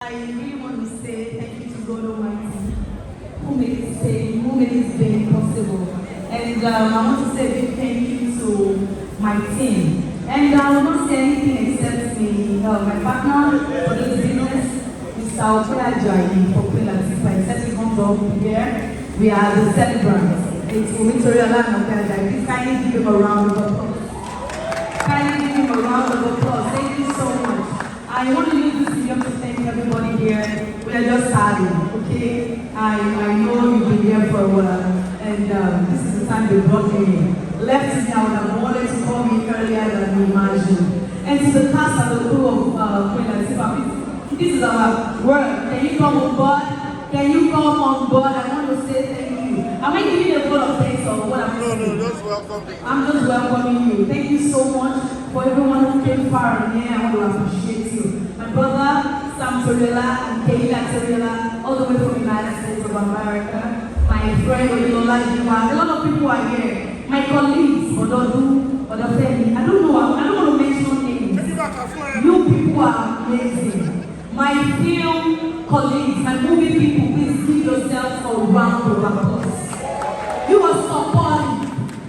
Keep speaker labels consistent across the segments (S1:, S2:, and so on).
S1: I really want to say thank you to God Almighty, who made this day possible. And I want to say a big thank you to my team. And I will not say anything except my partner for this business, Mr. Okoya for Queen Latifah. Except he comes up here. We are the celebrants. It's Wumi Toriola and Okoya. Please kindly give him a round of applause. Kindly give him a round of applause. Thank you so much. I want to use this medium to thank everybody here. We are just starting, okay? I know you've been here for a while, and this is the time they brought me in. Left is now, I wanted to call me earlier than we imagined. And to the cast and the crew of Queen Latifah, this is our word. Can you come on board? Can you come on board? I want to say thank you. Am I giving you a vote of thanks or what I'm saying?
S2: No, just welcome.
S1: I'm just welcoming you. Thank you so much for everyone who came far and near. I want to appreciate you. My brother, Sam Toriola and Keila Toriola, all the way from the United States of America. My friend, Oyola Jiwa. A lot of people are here. My colleagues, Ododu, Odofemi. I don't want to mention names. You people are amazing. My film colleagues, my movie people, please give yourselves a round of applause. You are supporting,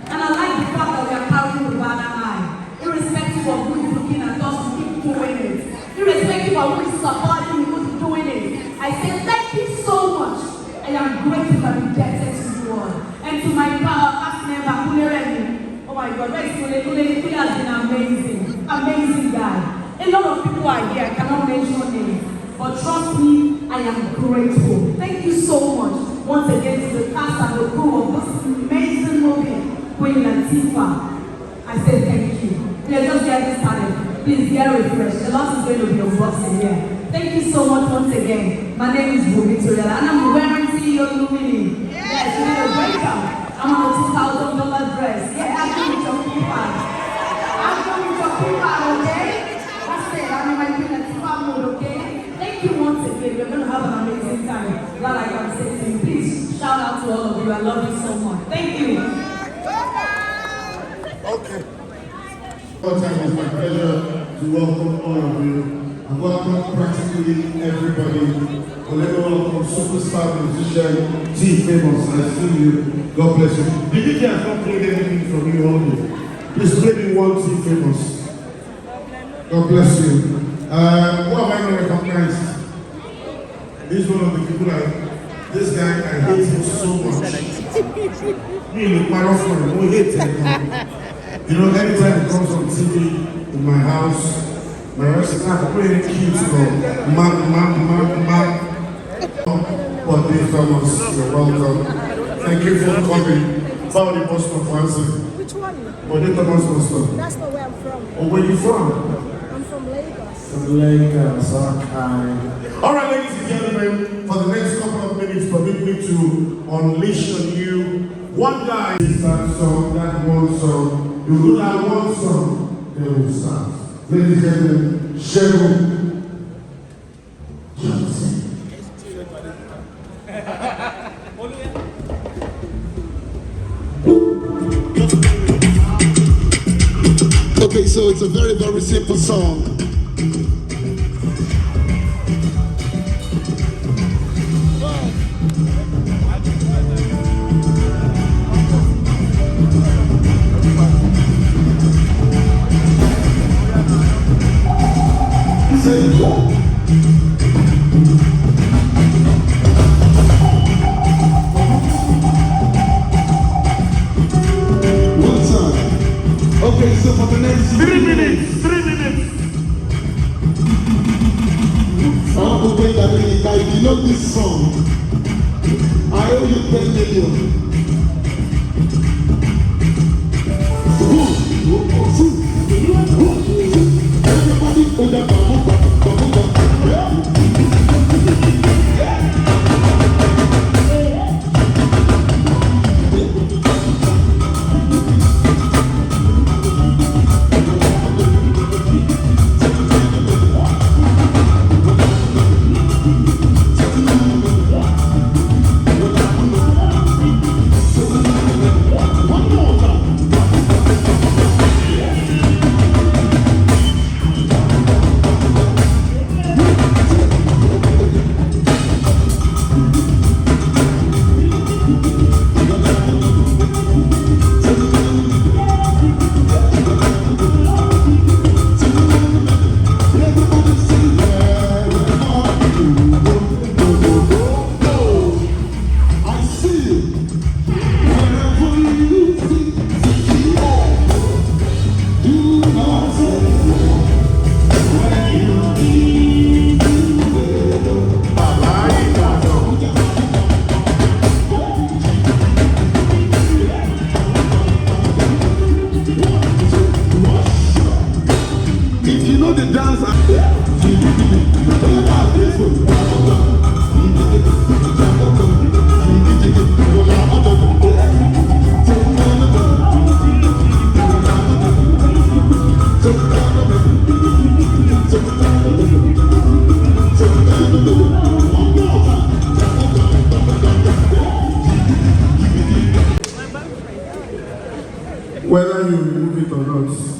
S1: and I like the fact that we are carrying the banner high. Irrespective of who is looking at us, we keep doing it. Irrespective of who is supporting, who is doing it. I say thank you so much. I am grateful and indebted to you all. And to my past member, Kuleremi. Oh my God, where is Kule? Kule has been amazing. Amazing guy. A lot of people are here, I cannot mention names. But trust me, I am grateful. Thank you so much once again to the cast and the crew of this amazing movie, Queen Latifah. I say thank you. We are just getting started. Please get refreshed. A lot is going to be unboxing here. Thank you so much once again. My name is Wumi Toriola and I'm wearing CEO Lumini. Yes, you did a great job. I'm on a $2,000 dress. Yeah, I'm going with your people. I'm going with your people, okay? That's it. I'm in my Queen Latifah mode, okay? Thank you once again. We're going to have an amazing time. That I can say to you. Please shout out to all of you. I love you so much. Thank you.
S2: Okay. It's my pleasure to welcome all of you. I welcome practically everybody. Let me welcome superstar musician T Famous. I see you. God bless you. The DJ has not played anything from you only. Please play me one T Famous. God bless you. Who am I going to recognize? This is one of the people this guy, I hate him so much. Me and the paraphrase, we hate him. You know, anytime it comes on TV in my house, my wife says, I'm playing cute for But they Famous, you're welcome. Thank you for coming. Bowdy Boston for answering.
S3: Which one?
S2: But they Thomas Boston.
S3: That's not where I'm from.
S2: Oh, where you from?
S3: I'm from Lagos.
S2: From Lagos, okay. All right, ladies and gentlemen, for the next couple of minutes, permit me to unleash on you one guy. That song, that one song. You do that one song, they will start. Ladies and gentlemen, Cheryl Johnson.
S4: Okay, so it's a very, very simple song. Okay, so for the next 3 minutes. I want to tell you that if you know this song, I owe you 10 million. Everybody put that babu.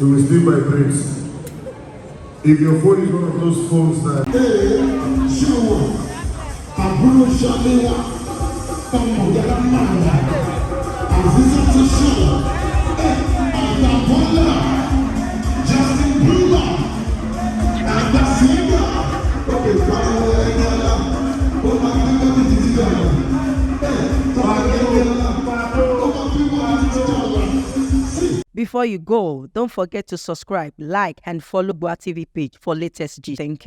S2: it will still vibrate. If your phone is one of those phones that
S5: Before you go, don't forget to subscribe, like, and follow GboahTv page for latest gist. Thank you.